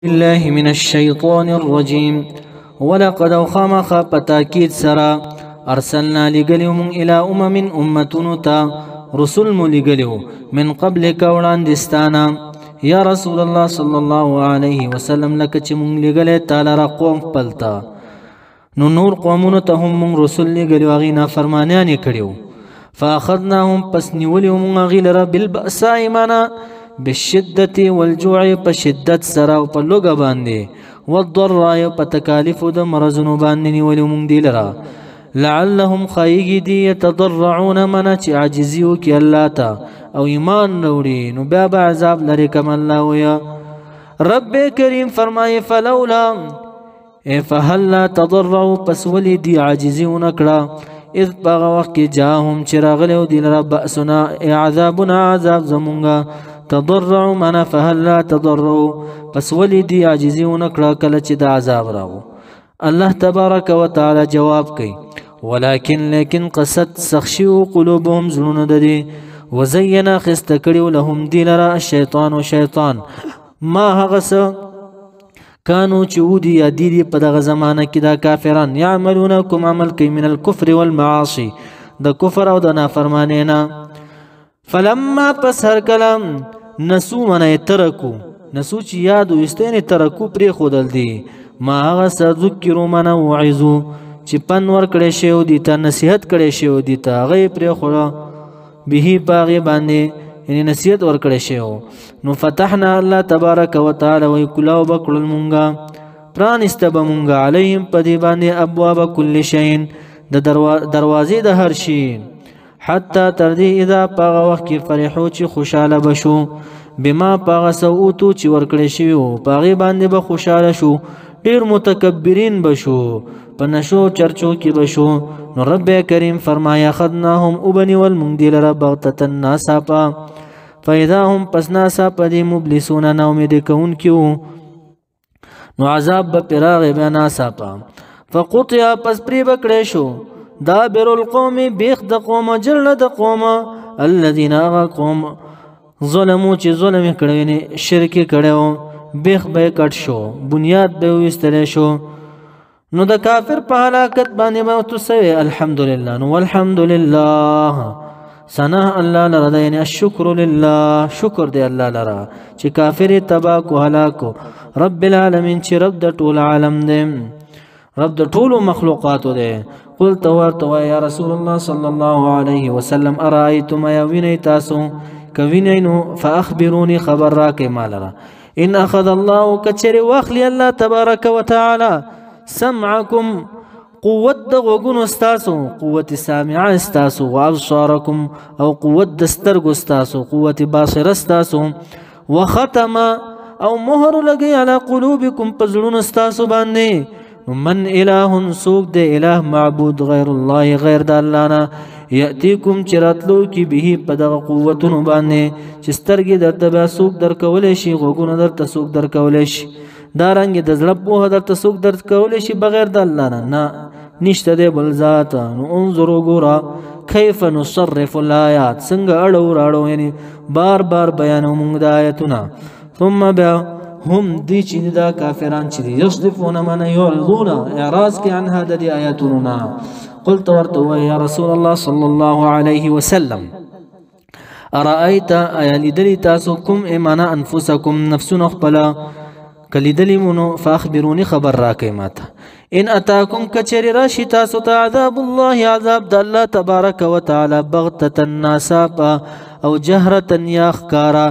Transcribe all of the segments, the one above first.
الله من الشيطان الرجيم ولقد خامخ پتاکید سرا ارسلنا لگلیو من الى امتونو تا رسول مو لگلیو من قبل کوران دستانا یا رسول الله صلی الله علیه وسلم لکه چې مونږ لګلې تعالی را قوم پلتا نو نور قومونو ته هم مونږ رسول لګلیو هغې نافرمانیان یې کړیو فاخذناهم پس نیولیو مونږ هغې لره بالبأساء معنا بالشدت والجوع په شدت سره او په لوږه باندې والضراء په تکالیفو د مرضونو باندې نیولیو مونږ دې لره لعلهم خایږي دي یتضرعون منه چې عاجزي وکړي الله ته او ایمان راوړي نو بیا به عذاب لري کم الله ویا رب کریم فرمایي فلولا فهلا تضرعوا پس ولې دي عاجزي ونه کړه اذ په هغه وخت کې جاءهم چې راغلی و دي لره بأسنا عذابنا عذاب زمونږه تضرعوا منه فهلا تضرعوا پس ولې دي عاجزي ونه کړه کله چې د عذاب راغو الله تبارک وتعالى جواب کوي لیکن قصد سخشیو قلوبهم زړونه د دې وزینا خسته کړیو لهم دی لره الشیطان و شیطان ما هغه څه کانو چې ودي یا دي په دغه زمانه کې دا کافران یعملون کوم عمل کوي من الکفر والمعاصی د کفر او د نافرمانی نه فلما پس هر کلام نسو منه ترکو نسو چې یاد وستینې ترکو پرې خودل دي ما هغه څه ذکرو منه وعظو چې پن ور کړی شوی دي ته نصیحت کړی شوی دي ته هغه پرې خوړه به پاغه باندې یعنی نصیحت ور کړی شوی نو فتحنا الله تبارک وتعالى وی کلاو بکړل مونږه پرانسته به مونږه علیهم په دې باندې ابواب کل شیء د دروازې د هر شي حتی تر دې اذا پاغه وخت کې فرحو چې خوشاله بشو بما پاغه سوتو چې ور کړی شوی پاغه باندې به خوشاله شو ډیر متکبرین بشو پنشو چرچو کی بشو نو رب کریم فرمایا خدناهم ابنی والمنگدیل را بغتتا ناساپا فاذا هم پس ناساپا دی مبلسون ناومید کون کیو نو عذاب بپراغ بیا ناساپا فقطیا پس پری بکڑی شو دابر القوم بیخ د قوم جرل د قوم الذین آغا قوم ظلمو چی ظلم کڑوینی شرکی کڑیو بیخ بے کٹ شو بنیاد بے وستلے شو نو د کافر په هلاکت باندې به تسوي الحمدلله نو والحمدلله ثنا الله لره یعنی الشکر لله شکر دی الله لره چې کافر تبا کو هلاکو رب العالمین چې رب د ټول عالم دی رب د ټول مخلوقات دی قلت ورته یا رسول الله صلی الله علیه وسلم ارایتم یا ویني تاسو کوینینو فاخبروني خبر راکې مالره ان اخذ الله کچری واخلی الله تبارک وتعالى سمعكم قوت د غوګونو استاسو قوت سامعه استاسو وابصاركم او قوت د سترګو استاسو قوت باصره استاسو وختم او مهر لګي على قلوبكم پزړونو استاسو باندې من اله سوق د اله معبود غیر الله غیر د الله نه یاتیکم چراتلو کی به په دغه قوتونو باندې چې سترګې درته به سوق درکول شي غوګونو درته سوق درکول شي دارنګ د زړه په درته سوق درد کول شي بغیر د الله نه نشته دی بل ذات نو انظروا ګورا کیف نصرف الآیات څنګه اړو راړو یعنی بار بار بیانو موږ د آیتونه ثم بیا هم دی چې دا کافران چې یصدفون من يعرضون اعراض کې عن هذه آیاتنا قلت ورته یا رسول الله صلی الله علیه وسلم ارایت ایلیدلی تاسو کوم ایمانا انفسکم نفسون خپل کلیدلی مونو فاخبرونی خبر راکې ماته ان اتاکم کچری راشی تاسو ته عذاب الله عذاب د الله تبارک وتعالى بغتة ناسابا او جهرة یاخکارا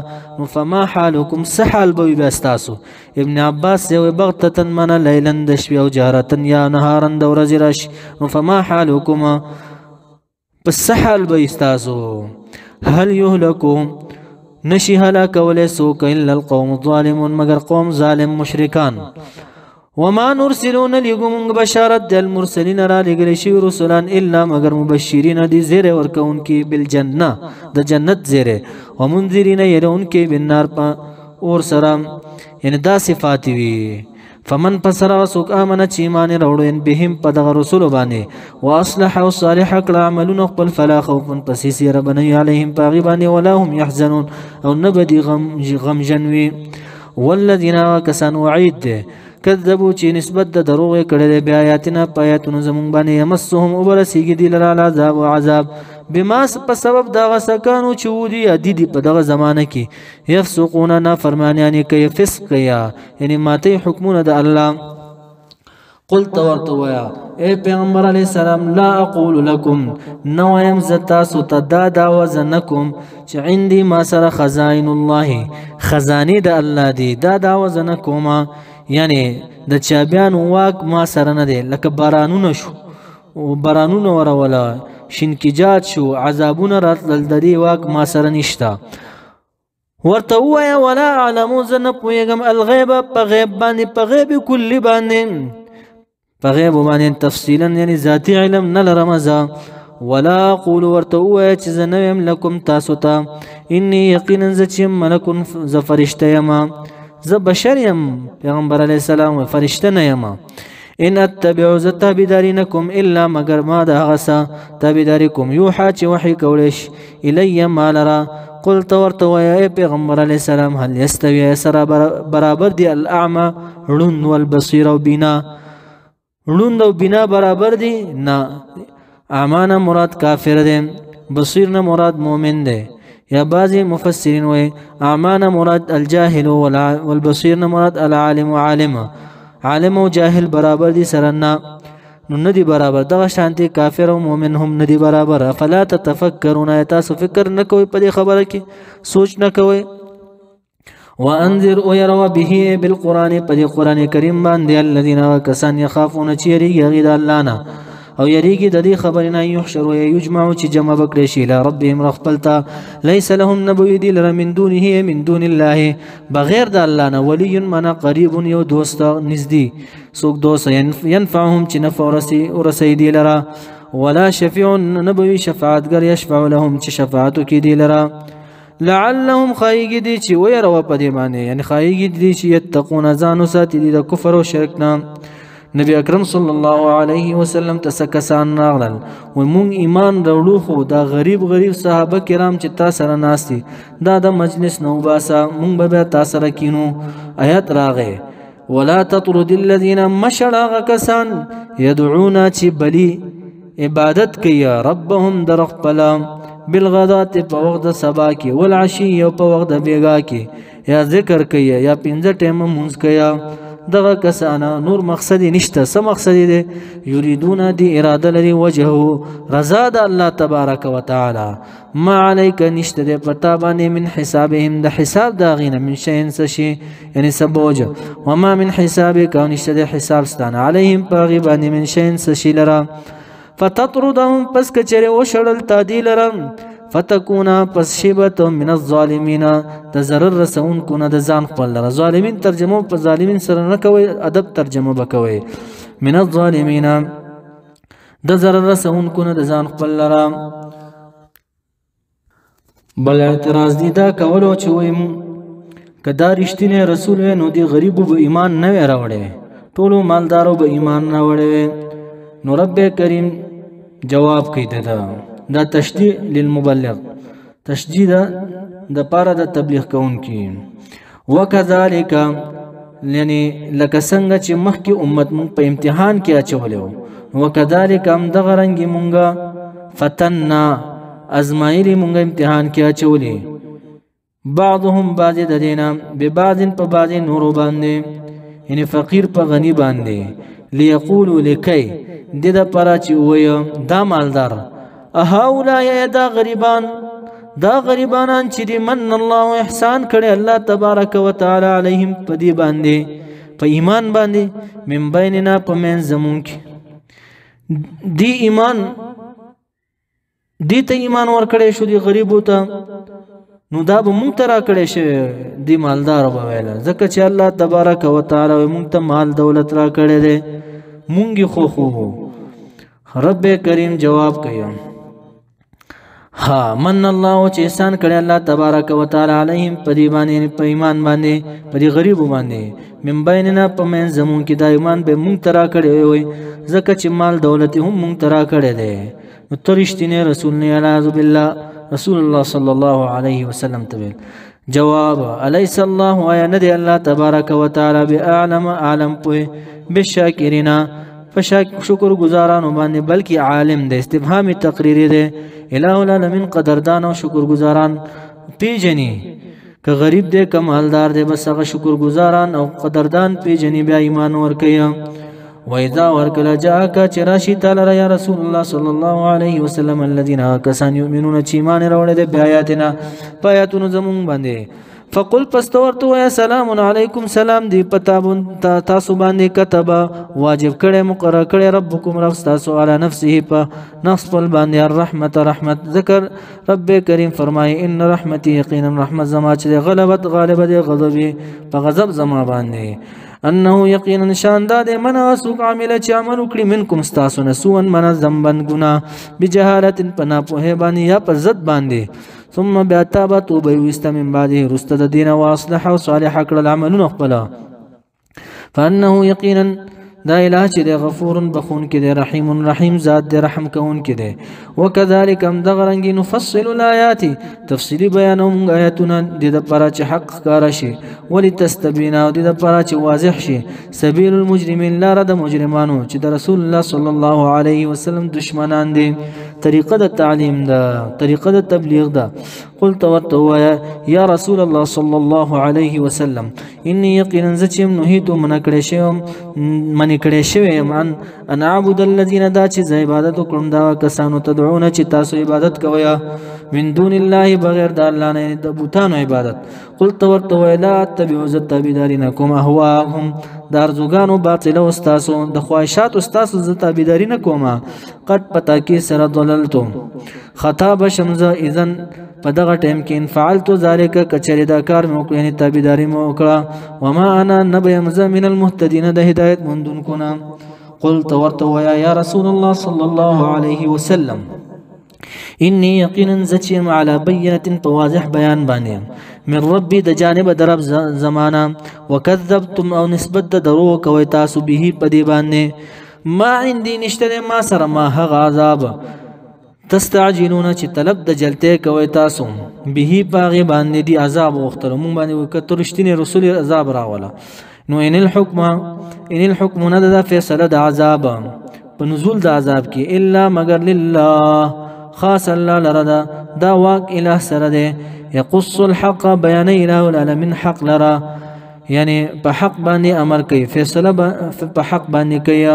فما حالکم سحال بوی باستاسو ابن عباس یو بغتة من لیلن دشوی او جهرة یا نهارن دو رزی راشی فما حالکم پس سحال بوی استاسو هل یهلکو نشی هلاک ولی سوک الا القوم الظالمون مگر قوم ظالم مشرکان وما نرسلون لگم بشارت دل مرسلین را لگلشی رسولان الا مگر مبشرین دی زیر ورکون کی بالجنہ دا جنت زیر ومنذرین یرون کی بالنار پا اور سرام یعنی دا صفاتی وی فمن پسرا سوک آمن چیمان روڑوین بهم پدغ رسول بانی واصلح و صالح اکل عملون اقبل فلا خوفن پسیسی ربنی علیهم پاغی بانی ولا هم یحزنون او نبدی غم جنوی والذین کسان وعید دی کذبوا چې نسبت د دروغ کړي بیا آیاتنا پایاتونو زمون باندې یمسهم وبرسیږي دی لرا عذاب او عذاب بما په سبب دا وسکانو چې ودی ادي په دغه زمانه کې يفسقون نافرمانیانی کوي فسق یا یعنی ماته حکمونه د الله قلت ورتویا اے پیغمبر علیہ السلام لا اقول لكم نویم زتا ستدا دا وزنکم چې عندي ما سره خزائن الله خزانی د الله دی دا وزنکم یعنی د چابیان واک ما سره نه دی لکه بارانونه شو بارانونه ورولا شینکیجات شو عذابونه راتل د دې واک ما سره نشتا ورته وایا ولا اعلم زن پویګم الغیب په غیب باندې په غیب کلی باندې په غیب باندې تفصیلا یعنی ذاتی علم نه لرم زه ولا اقول ورته وایا چې زه نویم لکم تاسو ته انی یقینا ز چې ملک ز فرشته یم زه بشر یم پیغمبر علیه السلام فرشته نه یم ان اتبع ز تابعداري نکم الا مگر ما د هغه څه تابعداري کوم یوحا چې وحی کولیش الی ما لرا قلت ورته وایا پیغمبر علیه السلام هل یستوی سره برابر دی الاعمى ړوند والبصیر او بینا ړوند او بینا برابر دی نه اعمانه مراد کافر دی بصیر نه مراد مؤمن دی یا بعضی مفسرین وی اعمانه مراد الجاهل والبصیر نه مراد العالم عالم عالم او جاهل برابر دي سره نه نو ندي برابر دغه شانتي کافر او مؤمن هم ندي برابر فلا تتفکرون تاسو فکر نه کوئ په دې خبره کې سوچ نه کوئ وانذر ويروا به بالقران په قران کریم باندې الذين كسان يخافون چيري يغيد الله نه او یریږي د دې خبرې نه یحشر او یجمع چې جمع بکړي شي له ربهم رخپلتا ليس لهم نبي دي لره من دونه من دون الله بغیر د الله نه ولی من قریب یو دوست نزدې څوک دوست ينفعهم چې نفع ورسي دي لره ولا شفيع نبي شفاعتګر يشفع لهم چې شفاعت کوي دي لره لعلهم خایګي دي چې ويروا په دې باندې یعنی خایګي دي چې يتقون ځانو ساتي دي د کفر او شرک نه نبی اکرم صلی الله علیه وسلم تسکسان راغلل و مونږ ایمان راوړو خو دا غریب صحابه کرام چې تاسو سره ناشتي دا د مجلس نو باسا مونږ به تاسو سره کینو آیات راغې ولا تطرد الذين مشرغ کسان يدعون چې بلی عبادت کوي ربهم درخ پلا بالغدات په وخت د سبا کې والعشي په وخت د بیګا کې یا ذکر کوي یا پنځه ټیم مونږ کوي دغه کسانه نور مقصد نشته سم مقصد دي یریدون دی اراده لري وجهه رضا د الله تبارک وتعالى ما عليك نشته د پتا باندې من حسابهم د حساب دا غینه من شین سشي یعنی سبوج وما من حسابك نشته د حساب ستانه عليهم پاغي باندې من شین سشي لرا فتطردهم پس کچره وشړل تعدیل لرم فتكونا پس شبت من الظالمین د ضرر رسون کو نه د ځان خپل لره ظالمین ترجمه په ظالمین سره نه کوي ادب ترجمه وکوي من الظالمین د ضرر رسون کو نه د ځان خپل لره بل اعتراض دي دا کولو چې ویم کدا رښتینه رسول نو دی غریبو به ایمان نه راوړي ټولو مالدارو به ایمان نه راوړي نو رب کریم جواب کوي دا تشجیع للمبلغ تشجیع د پاره د تبلیغ کوونکی وکذالک یعنی لکه څنګه چې مخکې امت مونږ په امتحان کې اچولیو وکذالک هم دغه رنګ مونږه فتننا ازمایلی مونږ امتحان کې اچولی بعضهم بعض د دینه به بعض په بعض نور باندې یعنی فقیر په غنی باندې ليقولوا لکي د پاره چې وای دا مالدار اهؤلاء دا غریبانان چې دی من الله احسان کړي الله تبارک وتعالى علیهم پدی باندې په ایمان باندې من بیننا په من زمون کې دی ایمان دی ته ایمان ور کړي شو دی غریب ته نو دا به مونږ ترا کړي شي دی مالدار به ویل ځکه چې الله تبارک وتعالى مونږ ته مال دولت را کړي دي مونږ خو رب کریم جواب کوي ها من الله چې احسان کړي الله تبارک وتعالى علیهم پدی باندې په ایمان باندې پدی غریب باندې من بیننا په من زمون کې دا ایمان به مونږ ترا کړي وي ځکه چې مال دولت هم مونږ ترا کړي دي نو ترشتنه رسول نه اعوذ بالله رسول الله صلی الله علیه وسلم ته جواب الیس الله آیا ندی الله تبارک و تعالی باعلم عالم پوی بالشاکرین شکر گزارانو باندې بلکې عالم دی استفهام تقریری دی الہ العالمین قدردان او شکر گزاران پیجنی که غریب دی که مالدار دی بس هغه شکر گزاران او قدردان پیجنی بیا ایمان ورکوي وإذا ورکل جاءك چراشی تعالی یا رسول الله صلی الله علیه وسلم الذين كسان يؤمنون چې ایمان راوړل دي بیااتنا پایاتونو زمون باندې فقل پستورتو یا سلام علیکم سلام دی پتابون تاسو باندې كتب واجب کړي مقرر کړي ربکم رب تاسو علی نفسه په نفس په باندې الرحمت رحمت ذکر رب کریم فرمای ان رحمتي یقینا رحمت زما چې غلبت غالب دی غضب په غضب زما باندې انه یقینا شانداد من اسوق عامل چې عمل وکړي منکم استاسو نسون من ذنبن گناه بجهالت پنا په باندې یا په زد باندې ثم باتابه توبه وست من بعده رستد دین واصلح وصالح کړل عملونه خپل فانه یقینا دا الہ چې دی غفور بخون کې دی رحیم رحیم ذات دی رحم کون کې دی وکذالک هم دغرنګ نفصل الآیات تفصیلی بیانوم آیاتونه د لپاره چې حق ښکاره شي ولتستبین او د لپاره چې واضح شي سبیل المجرمین لاره د مجرمانو چې د رسول الله صلی الله علیه وسلم دشمنان دي طریقه د تعلیم ده طریقه د تبلیغ ده قلت ورته یا رسول الله صلی الله علیه وسلم انی یقینا زچم نهیت من کړه شوم من کړه شوم ان اعبد الذين دا چې عبادت کوم دا کسانو تدعون چې تاسو عبادت کوئ من دون الله بغیر د الله نه د بوتانو عبادت قلت ورته لا اتبعوا ذتابدارینکم اهواهم دارزوګانو باطل او استاسو د خواهشات استاسو ذتابدارین کومه قد پتا کې سره ضللتم خطاب شمزه اذن په دغه ټیم کې ان فعلت ذلك کچری دا کار مې وکړ یعنی تابعداري مې وکړه وما انا نبي من المهتدين د هدایت مندون کو نه قلت ورته یا رسول الله صلی الله علیه وسلم انی یقینا زچم علی بینه واضح بیان باندې من ربي د جانب درب زمانہ وکذبتم او نسبت د درو کوي تاسو به پدی باندې ما عندي نشته ما سره ما هغه عذاب تستعجلون چې طلب د جلته کوي تاسو به باغ باندې دی عذاب وختره مون باندې وکترشتنی رسول عذاب راولا نو ان الحكم ندد فیصله د عذاب په نزول د عذاب کې الا مگر لله خاص الله لردا دا واق اله سره ده يقص الحق بيان اله العالمين حق لرا یعنی په حق باندې امر کوي فیصله په حق باندې کوي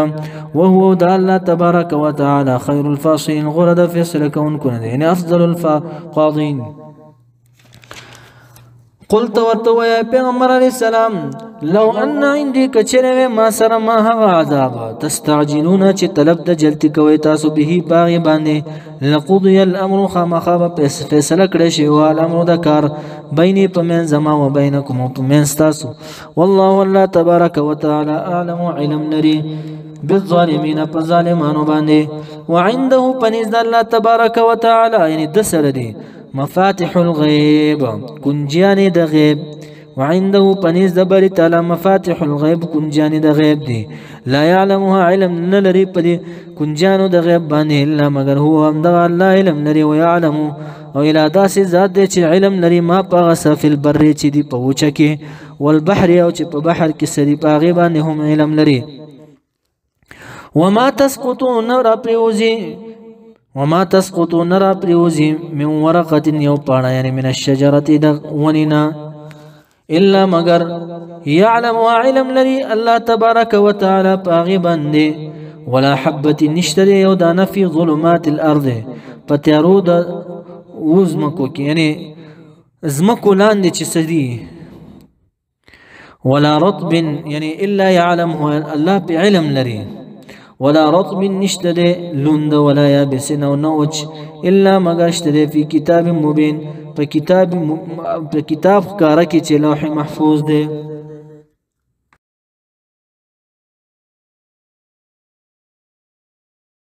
وهو د الله تبارک وتعالى خير الفاصلين غرد فیصله کون کنه یعنی افضل القاضين قلت ورته يا پیغمبر علیہ السلام لو ان عندي کچره ما سره ما هغه عذاب تستعجلون چې طلب د جلتی کوي تاسو به باغ باندې لقضي الامر خامخاب فیصله کړی شي او الامر د کار بیني پمن زما و بینکم پمن تاسو والله الله تبارک وتعالى اعلم علم لري بالظالمين فظالمانو باندې وعنده پنځ الله تبارک وتعالى یعنی د سره دي مفاتح الغيب كنجان د غيب وعنده پنځ د بری تعالی مفاتح الغيب كنجان د غيب دي لا يعلمها علم نلري په كنجانو د غيب باندې الا مگر هو هم د الله علم لري ويعلم او الى داس ذات دي چې علم لري ما پغس في البر چې دی په وچه کې والبحر او چې په بحر کې سری پاغي باندې هم علم لري وما تسقطون نرى پریوزی من ورقة یو پانا یعنی من الشجرة د وننا الا مگر يعلم علم لري الله تبارك وتعالى پاغي باندې ولا حبة نشتري یو دانه في ظلمات الارض پتیارو د وزمکو کې یعنی زمکو لاندې چې سدي ولا رطب یعنی الا يعلمه الله بعلم لري ولا رطب نشتد لند ولا يابس او نوج الا مگر اشتد في كتاب مبين په کتاب ښکارا کې چې لوح محفوظ دی